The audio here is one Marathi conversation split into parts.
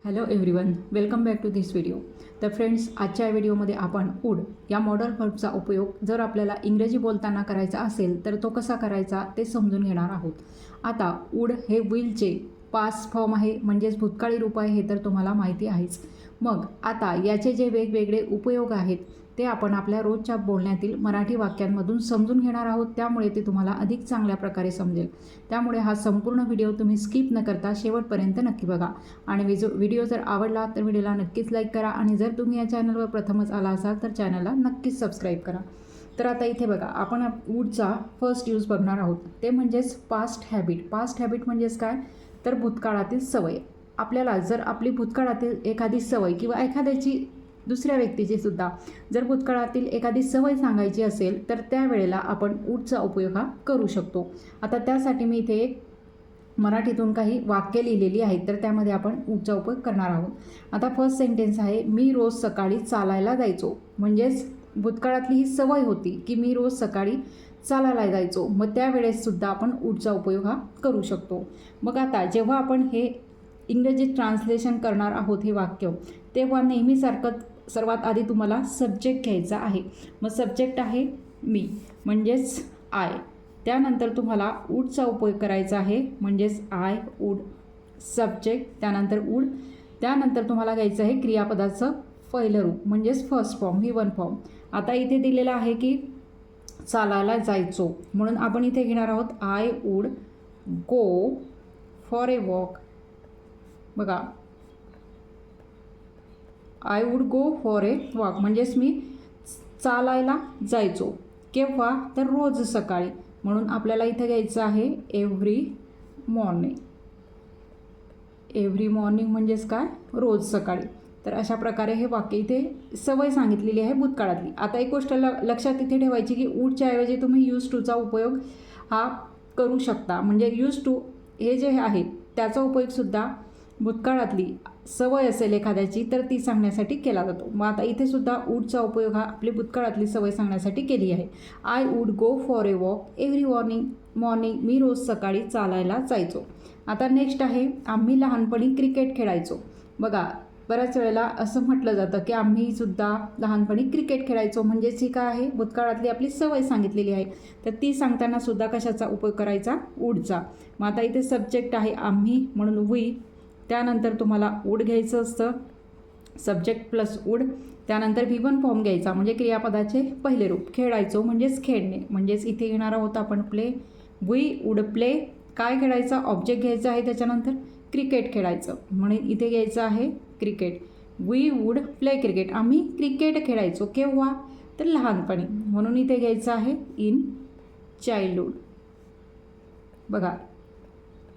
Hello everyone, welcome back to this video. तर फ्रेंड्स, आजच्या व्हिडिओमध्ये आपण वूड या मॉडल व्हर्बचा उपयोग जर आपल्याला इंग्रजी बोलताना करायचा असेल तर तो कसा करायचा ते समजून घेणार आहोत. आता वूड हे विलचे पास्ट फॉर्म आहे, म्हणजेच भूतकाळी रूप आहे, हे तर तुम्हाला माहिती आहेच. मग आता याचे जे वेगवेगळे उपयोग आहेत ते आपण आपल्या रोजच्या बोलण्यातील मराठी वाक्यांमधून समजून घेणार आहोत. त्यामुळे ते तुम्हाला अधिक चांगल्या प्रकारे समजेल. त्यामुळे हा संपूर्ण व्हिडिओ तुम्ही स्किप न करता शेवटपर्यंत नक्की बघा. आणि व्हिडिओ जर आवडला तर व्हिडिओला नक्कीच लाईक करा. आणि जर तुम्ही या चॅनलवर प्रथमच आला असाल तर चॅनलला नक्कीच सबस्क्राईब करा. तर आता इथे बघा, आपण वूडचा फर्स्ट यूज बघणार आहोत. ते म्हणजेच पास्ट हॅबिट. पास्ट हॅबिट म्हणजेच काय, तर भूतकाळातील सवय. आपल्याला जर आपली भूतकाळातील एखादी सवय किंवा एखाद्याची दुसऱ्या व्यक्तीची सुद्धा जर भूतकाळातील एखादी सवय सांगायची असेल तर त्यावेळेला आपण वूडचा उपयोग हा करू शकतो. आता त्यासाठी मी इथे एक मराठीतून काही वाक्य लिहिलेली आहेत, तर त्यामध्ये आपण वूडचा उपयोग करणार आहोत. आता फर्स्ट सेंटेन्स आहे, मी रोज सकाळी चालायला जायचो. म्हणजेच भूतकाळातली ही सवय होती की मी रोज सकाळी चालायला जायचो. मग त्यावेळेससुद्धा आपण वूडचा उपयोग हा करू शकतो. मग आता जेव्हा आपण हे इंग्रजीत ट्रान्सलेशन करणार आहोत हे वाक्य, तेव्हा नेहमीसारखं सर्वात आधी तुम्हाला सब्जेक्ट घ्यायचा आहे. मग सब्जेक्ट आहे मी, म्हणजेच आय. त्यानंतर तुम्हाला वूडचा उपयोग करायचा आहे, म्हणजेच आय वूड सब्जेक्ट, त्यानंतर वूड. त्यानंतर तुम्हाला घ्यायचं आहे क्रियापदाचं पहिलं रूप, म्हणजेच फर्स्ट फॉर्म, V1 फॉर्म. आता इथे दिलेलं आहे की चालायला जायचो, म्हणून आपण इथे घेणार आहोत I would go for a walk. बघा, I would go for a walk म्हणजेच मी चालायला जायचो. केव्हा, तर रोज सकाळी. म्हणून आपल्याला इथे घ्यायचं आहे एव्हरी मॉर्निंग. एव्हरी मॉर्निंग म्हणजेच काय, रोज सकाळी. तर अशा प्रकारे हे वाक्य इथे सवय सांगितलेली आहे भूतकाळातली. आता एक गोष्ट लक्षात इथे ठेवायची की वूडच्या ऐवजी तुम्ही यूज टूचा उपयोग हा करू शकता. म्हणजे यूज टू हे जे आहे त्याचा उपयोगसुद्धा भूतकाळातली सवय असेल एखाद्याची तर ती सांगण्यासाठी केला जातो. मग आता इथे सुद्धा वूडचा उपयोग हा आपली भूतकाळातली सवय सांगण्यासाठी केली आहे. I would go for a walk every morning. मी रोज सकाळी चालायला जायचो. आता नेक्स्ट आहे, आम्ही लहानपणी क्रिकेट खेळायचो. बघा, बऱ्याच वेळेला असं म्हटलं जातं की आम्हीसुद्धा लहानपणी क्रिकेट खेळायचो. म्हणजेच ही काय आहे, भूतकाळातली आपली सवय सांगितलेली आहे. तर ती सांगताना सुद्धा कशाचा उपयोग करायचा, वूडचा. मग आता इथे सब्जेक्ट आहे आम्ही, म्हणून वी. त्यानंतर तुम्हाला वूड घ्यायचं असतं, सब्जेक्ट प्लस वूड. त्यानंतर V1 फॉर्म घ्यायचा, म्हणजे क्रियापदाचे पहिले रूप. खेळायचो म्हणजेच खेळणे, म्हणजेच इथे घेणार आहोत आपण प्ले. We would play. काय खेळायचा, ऑब्जेक्ट घ्यायचा आहे. त्याच्यानंतर क्रिकेट खेळायचं, म्हणून इथे घ्यायचं आहे cricket. We would play cricket. आम्ही क्रिकेट खेळायचो. केव्हा, तर लहानपणी. म्हणून इथे घ्यायचं आहे इन चाइल्डहूड. बघा,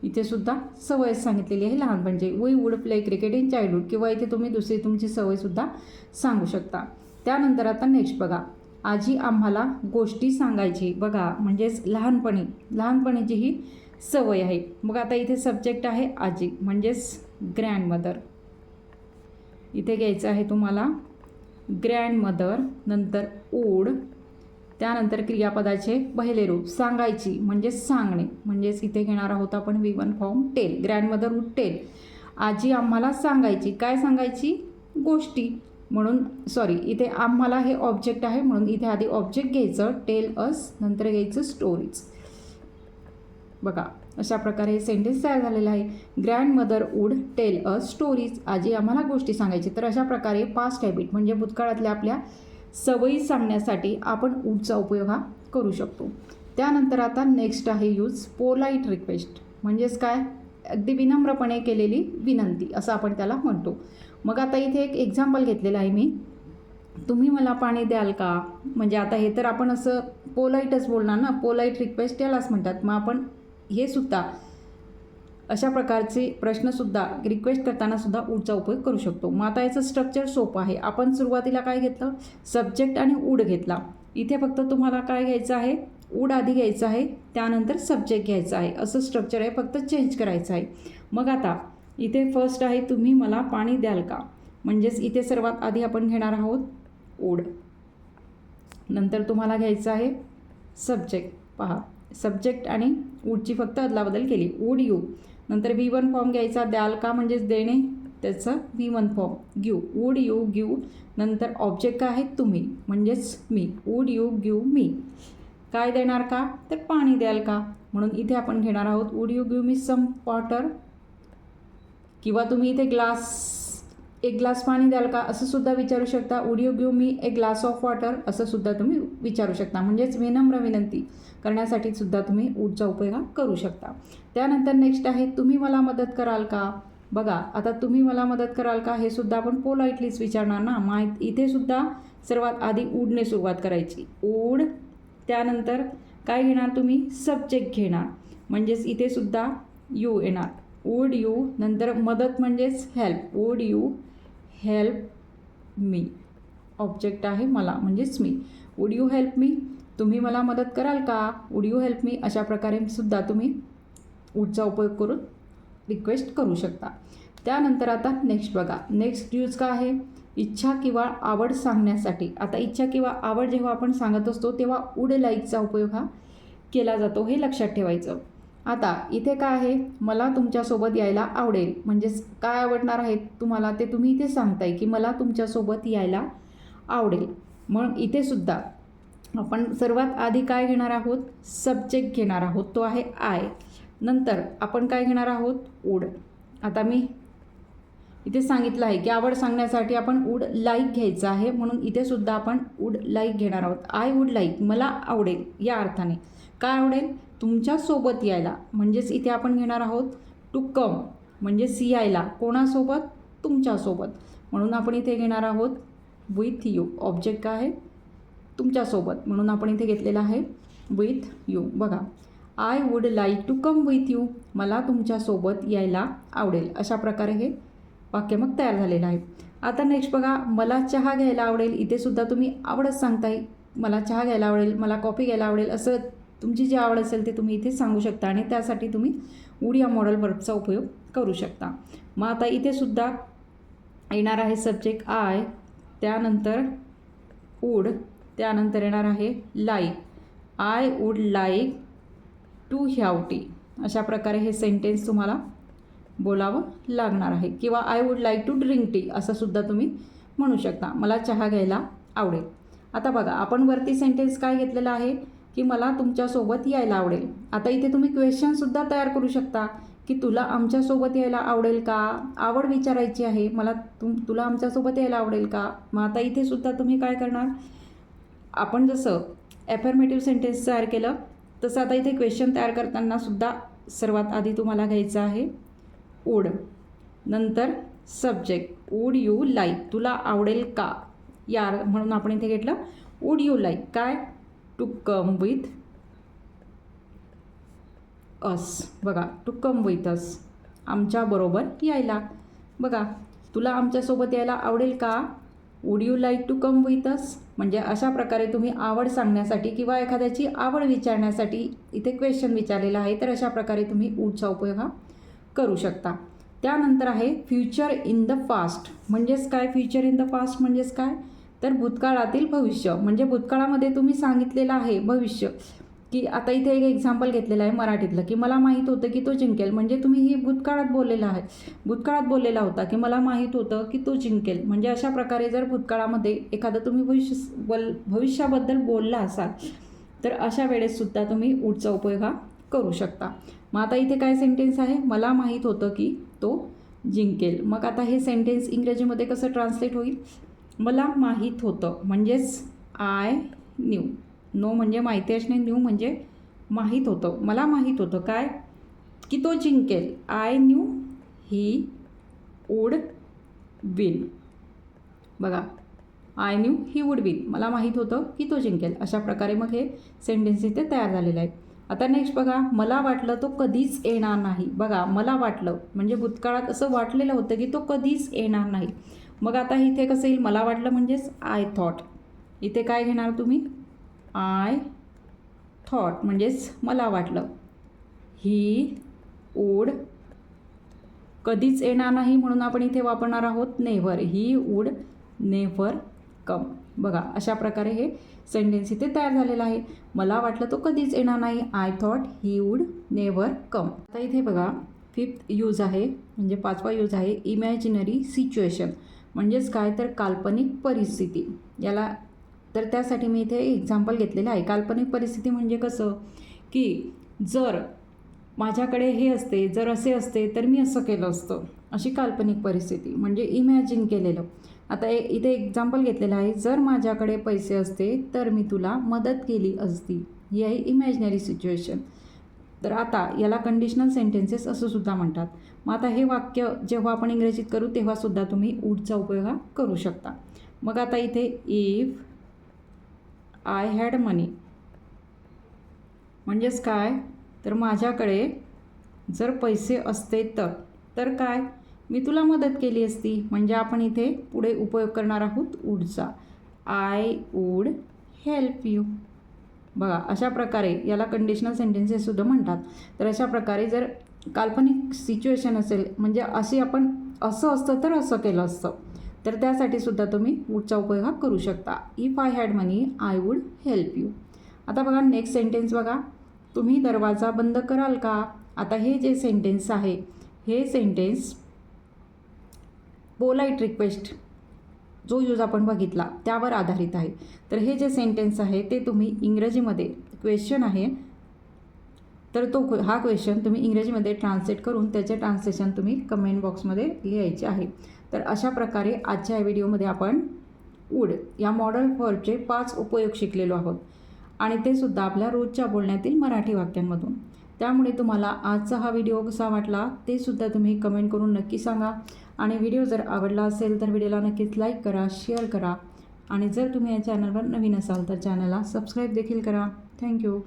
इथे सुद्धा सवय सांगितलेली आहे लहानपणची. We would play cricket in childhood. किंवा इथे तुम्ही दुसरी तुमची सवयसुद्धा सांगू शकता. त्यानंतर आता नेक्स्ट बघा, आजी आम्हाला गोष्टी सांगायची. बघा, म्हणजेच लहानपणीची ही सवय आहे. मग आता इथे सब्जेक्ट आहे आजी, म्हणजेच ग्रँडमदर. इथे घ्यायचं आहे तुम्हाला ग्रँडमदर, नंतर वूड. त्यानंतर क्रियापदाचे पहिले रूप, सांगायची म्हणजेच सांगणे, म्हणजेच इथे घेणार आहोत आपण V1 form tell. Grandmother would tell. आजी आम्हाला सांगायची. काय सांगायची, गोष्टी. म्हणून इथे आम्हाला हे ऑब्जेक्ट आहे, म्हणून इथे आधी ऑब्जेक्ट घ्यायचं टेल अस, नंतर घ्यायचं स्टोरीज. बघा, अशा प्रकारे हे सेंटेन्स तयार झालेलं आहे. Grandmother would tell us stories. आजी आम्हाला गोष्टी सांगायची. तर अशा प्रकारे पास्ट हॅबिट म्हणजे भूतकाळातल्या आपल्या सवयी सांगण्यासाठी आपण वूडचा उपयोग हा करू शकतो. त्यानंतर आता नेक्स्ट आहे यूज पोलाईट रिक्वेस्ट. म्हणजेच काय, अगदी विनम्रपणे केलेली विनंती असं आपण त्याला म्हणतो. मग आता इथे एक एक्झाम्पल घेतलेलं आहे मी, तुम्ही मला पाणी द्याल का. म्हणजे आता हे तर आपण असं पोलाईटच बोलणार ना, पोलाईट रिक्वेस्ट यालाच म्हणतात. मग आपण हे सुद्धा अशा प्रकारचे प्रश्नसुद्धा रिक्वेस्ट करताना सुद्धा वूडचा उपयोग करू शकतो. मग आता याचं स्ट्रक्चर सोपं आहे. आपण सुरुवातीला काय घेतलं, सब्जेक्ट आणि वूड घेतला. इथे फक्त तुम्हाला काय घ्यायचं आहे, वूड आधी घ्यायचं आहे, त्यानंतर सब्जेक्ट घ्यायचं आहे. असं स्ट्रक्चर आहे, फक्त चेंज करायचं आहे. मग आता इथे फर्स्ट आहे, तुम्ही मला पाणी द्याल का. म्हणजेच इथे सर्वात आधी आपण घेणार आहोत वूड. नंतर तुम्हाला घ्यायचं आहे सब्जेक्ट. पहा, सब्जेक्ट आणि वूडची फक्त अदलाबदल केली. Would you. नंतर V1 फॉर्म घ्यायचा, द्याल का म्हणजेच देणे, त्याचं V1 form give. Would you give, नंतर ऑब्जेक्ट काय आहे तुम्ही म्हणजेच मी. Would you give me. काय देणार का, तर पाणी द्याल का, म्हणून इथे आपण घेणार आहोत would you give me some water. किंवा तुम्ही इथे एक ग्लास पाणी द्याल का असं सुद्धा विचारू शकता. Would you give me a glass of water असं सुद्धा तुम्ही विचारू शकता. म्हणजेच विनम्र विनंती करण्यासाठी सुद्धा तुम्ही वूडचा उपयोग करू शकता. त्यानंतर नेक्स्ट आहे तुम्ही मला मदत कराल का. बघा आता तुम्ही मला मदत कराल का हे सुद्धा आपण पोलाइटलीच विचारणार ना. इथे सुद्धा सर्वात आधी वूडने सुरुवात करायची. वूड, त्यानंतर काय घेणार तुम्ही, सब्जेक्ट घेणार, म्हणजेच इथे सुद्धा यू येणार. वूड यू, नंतर मदत म्हणजेच help. Would you help me, object आहे मला म्हणजेच मी. वूड यू हेल्प मी, तुम्ही मला मदत कराल का. वूड यू हेल्प मी, अशा प्रकारे सुद्धा तुम्ही वूडचा उपयोग करून रिक्वेस्ट करू शकता. त्यानंतर आता नेक्स्ट बघा, नेक्स्ट यूज काय आहे, इच्छा किंवा आवड सांगण्यासाठी. आता इच्छा किंवा आवड जेव्हा आपण सांगत असतो तेव्हा वूड लाईकचा उपयोग हा केला जातो, हे लक्षात ठेवायचं. आता इथे काय आहे, मला तुमच्यासोबत यायला आवडेल, म्हणजेच काय आवडणार आहे तुम्हाला ते तुम्ही इथे सांगताय की मला तुमच्यासोबत यायला आवडेल. मग इथे सुद्धा आपण सर्वात आधी काय घेणार आहोत, सब्जेक्ट घेणार आहोत, तो आहे आय. नंतर आपण काय घेणार आहोत, वूड. आता मी इथे सांगितलं आहे की आवड सांगण्यासाठी आपण वूड लाईक घ्यायचं आहे, म्हणून इथे सुद्धा आपण वूड लाईक घेणार आहोत. आय वूड लाईक, मला आवडेल या अर्थाने. काय आवडेल, तुमच्यासोबत यायला, म्हणजेच इथे आपण घेणार आहोत टू कम, म्हणजेच यायला कोणासोबत, तुमच्यासोबत, म्हणून आपण इथे घेणार आहोत विथ यू. ऑब्जेक्ट काय आहे, तुमच्यासोबत, म्हणून आपण इथे घेतलेलं आहे विथ यू. बघा, I would like to come with you, मला तुमच्यासोबत यायला आवडेल. अशा प्रकारे हे वाक्य मग तयार झालेलं आहे. आता नेक्स्ट बघा, मला चहा घ्यायला आवडेल. इथे सुद्धा तुम्ही आवडच सांगताय, मला चहा घ्यायला आवडेल, मला कॉफी घ्यायला आवडेल, असं तुमची जी आवड असेल ते तुम्ही इथे सांगू शकता आणि त्यासाठी तुम्ही वूड या मॉडेल वर्बचा उपयोग करू शकता. मग आता इथे सुद्धा येणार आहे सब्जेक्ट आय, त्यानंतर वूड, त्यानंतर येणार आहे like. I would like to have tea. अशा प्रकारे हे सेंटेन्स तुम्हाला बोलावं लागणार आहे. किंवा I would like to drink tea असं सुद्धा तुम्ही म्हणू शकता, मला चहा घ्यायला आवडेल. आता बघा, आपण वरती सेंटेन्स काय घेतलेला आहे की मला तुमच्यासोबत यायला आवडेल. आता इथे तुम्ही क्वेश्चनसुद्धा तयार करू शकता की तुला आमच्यासोबत यायला आवडेल का, आवड विचारायची आहे, मला तुला आमच्यासोबत यायला आवडेल का. मग आता इथे सुद्धा तुम्ही काय करणार, आपण जसं ॲफर्मेटिव्ह सेंटेन्स तयार केलं तसं आता इथे क्वेश्चन तयार करताना सुद्धा सर्वात आधी तुम्हाला घ्यायचं आहे वूड, नंतर सब्जेक्ट वूड यू लाईक, तुला आवडेल का, या म्हणून आपण इथे घेतलं वूड यू लाईक काय, टू कम विथ अस. बघा, टू कम विथ अस, आमच्याबरोबर यायला. बघा, तुला आमच्यासोबत यायला आवडेल का, would you like to come with us. म्हणजे अशा प्रकारे तुम्ही आवड सांगण्यासाठी किंवा एखाद्याची आवड विचारण्यासाठी इथे क्वेश्चन विचारलेला आहे, तर अशा प्रकारे तुम्ही वूडचा उपयोग हा करू शकता. त्यानंतर आहे फ्युचर इन द पास्ट. म्हणजेच काय, फ्युचर इन द पास्ट म्हणजेच काय, तर भूतकाळातील भविष्य. म्हणजे भूतकाळामध्ये तुम्ही सांगितलेलं आहे भविष्य, की आता इथे एक एक्झाम्पल घेतलेलं आहे मराठीतलं की मला माहीत होतं की तो जिंकेल. म्हणजे तुम्ही ही भूतकाळात बोललेलं आहे, भूतकाळात बोललेला होता की मला माहीत होतं की तो जिंकेल. म्हणजे अशा प्रकारे जर भूतकाळामध्ये एखादं तुम्ही भविष्याबद्दल बोलला असाल तर अशा वेळेससुद्धा तुम्ही वूडचा उपयोग हा करू शकता. मग आता इथे काय सेंटेन्स आहे, मला माहीत होतं की तो जिंकेल. मग आता हे सेंटेन्स इंग्रजीमध्ये कसं ट्रान्सलेट होईल, मला माहीत होतं म्हणजेच आय न्यू. नो म्हणजे माहिती असणे, न्यू म्हणजे माहीत होतं. मला माहीत होतं काय, की तो जिंकेल. I knew he would win. बघा, I knew he would win, मला माहीत होतं की तो जिंकेल. अशा प्रकारे मग हे सेंटेन्स इथे तयार झालेलं आहे. आता नेक्स्ट बघा, मला वाटलं तो कधीच येणार नाही. बघा, मला वाटलं म्हणजे भूतकाळात असं वाटलेलं होतं की तो कधीच येणार नाही. मग आता इथे कसं येईल, मला वाटलं म्हणजेच आय थॉट. इथे काय घेणार तुम्ही, आय थॉट म्हणजेच मला वाटलं. ही वूड कधीच येणार नाही म्हणून आपण इथे वापरणार आहोत नेव्हर. ही वूड नेव्हर कम. बघा, अशा प्रकारे हे सेंटेन्स इथे तयार झालेलं आहे. मला वाटलं तो कधीच येणार नाही, I thought he would never come. आता इथे बघा, फिफ्थ यूज आहे म्हणजे 5वा यूज आहे इमॅजिनरी सिच्युएशन. म्हणजेच काय तर काल्पनिक परिस्थिती. याला तर त्यासाठी मी इथे एक्झाम्पल घेतलेलं आहे. काल्पनिक परिस्थिती म्हणजे कसं की जर माझ्याकडे हे असते, जर असे असते तर मी असं केलं असतं, अशी काल्पनिक परिस्थिती म्हणजे इमॅजिन केलेलं. आता इथे एक्झाम्पल घेतलेलं आहे, जर माझ्याकडे पैसे असते तर मी तुला मदत केली असती. ही आहे इमॅजिनरी सिच्युएशन. तर आता याला कंडिशनल सेंटेन्सेस असं सुद्धा म्हणतात. मग आता हे वाक्य जेव्हा आपण इंग्रजीत करू तेव्हासुद्धा तुम्ही वूडचा उपयोग हा करू शकता. मग आता इथे इफ आय हॅड मनी म्हणजेच काय तर माझ्याकडे जर पैसे असते तर काय मी तुला मदत केली असती. म्हणजे आपण इथे पुढे उपयोग करणार आहोत वूडचा. I would help you. बघा अशा प्रकारे याला कंडिशनल सेंटेन्सेससुद्धा म्हणतात. तर अशा प्रकारे जर काल्पनिक सिच्युएशन असेल म्हणजे अशी आपण असं असतं तर असं केलं असतं तर त्यासाठी सुद्धा तुम्ही वूडचा उपयोग हा करू शकता. If I had money I would help you. आता बघा नेक्स्ट सेंटेन्स बघा, तुम्ही दरवाजा बंद कराल का. आता हे जे सेंटेन्स आहे हे सेंटेन्स पोलाईट रिक्वेस्ट जो यूज आपण बघितला त्यावर आधारित आहे. तर हे जे सेंटेन्स आहे ते तुम्ही इंग्रजीमध्ये क्वेश्चन आहे तर हा क्वेश्चन तुम्ही इंग्रजीमध्ये ट्रान्सलेट करून त्याचे ट्रान्सलेशन तुम्ही कमेंट बॉक्समध्ये लिहायचे आहे. तर अशा प्रकारे आजच्या या व्हिडिओमध्ये आपण वूड या मॉडल फॉर्मचे 5 उपयोग शिकलेलो आहोत आणि ते सुद्धा आपल्या रोजच्या बोलण्यातील मराठी वाक्यांमधून. त्यामुळे तुम्हाला आजचा हा व्हिडिओ कसा वाटला ते सुद्धा तुम्ही कमेंट करून नक्की सांगा. आणि व्हिडिओ जर आवडला असेल तर व्हिडिओला नक्कीच लाईक करा, शेअर करा आणि जर तुम्ही या चॅनलवर नवीन असाल तर चॅनलला सबस्क्राईब देखील करा. थँक्यू.